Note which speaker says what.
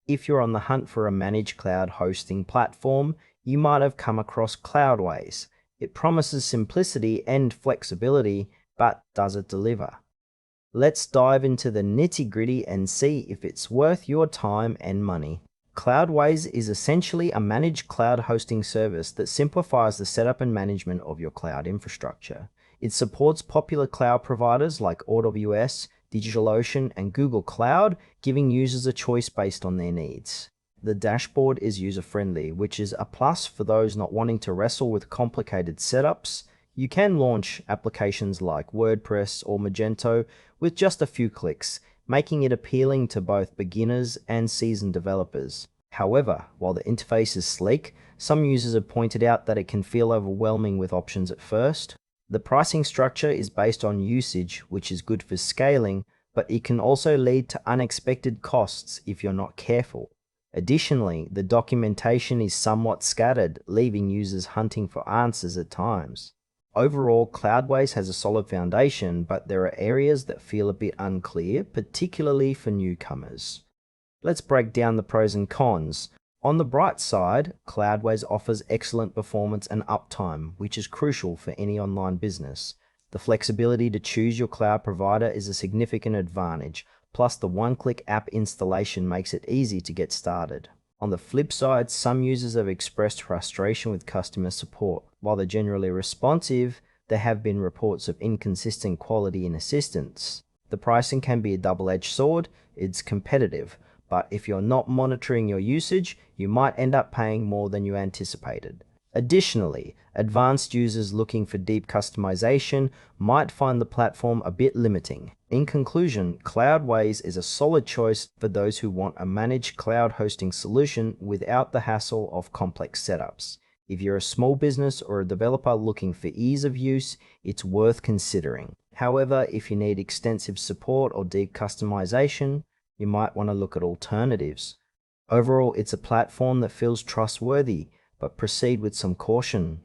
Speaker 1: If you're on the hunt for a managed cloud hosting platform, you might have come across Cloudways. It promises simplicity and flexibility, but does it deliver? Let's dive into the nitty-gritty and see if it's worth your time and money. Cloudways is essentially a managed cloud hosting service that simplifies the setup and management of your cloud infrastructure. It supports popular cloud providers like AWS, DigitalOcean, and Google Cloud, giving users a choice based on their needs. The dashboard is user-friendly, which is a plus for those not wanting to wrestle with complicated setups. You can launch applications like WordPress or Magento with just a few clicks, making it appealing to both beginners and seasoned developers. However, while the interface is sleek, some users have pointed out that it can feel overwhelming with options at first. The pricing structure is based on usage, which is good for scaling, but it can also lead to unexpected costs if you're not careful. Additionally, the documentation is somewhat scattered, leaving users hunting for answers at times. Overall, Cloudways has a solid foundation, but there are areas that feel a bit unclear, particularly for newcomers. Let's break down the pros and cons. On the bright side, Cloudways offers excellent performance and uptime, which is crucial for any online business. The flexibility to choose your cloud provider is a significant advantage, plus the one-click app installation makes it easy to get started. On the flip side, some users have expressed frustration with customer support. While they're generally responsive, there have been reports of inconsistent quality in assistance. The pricing can be a double-edged sword. It's competitive, but if you're not monitoring your usage, you might end up paying more than you anticipated. Additionally, advanced users looking for deep customization might find the platform a bit limiting. In conclusion, Cloudways is a solid choice for those who want a managed cloud hosting solution without the hassle of complex setups. If you're a small business or a developer looking for ease of use, it's worth considering. However, if you need extensive support or deep customization, you might want to look at alternatives. Overall, it's a platform that feels trustworthy, but proceed with some caution.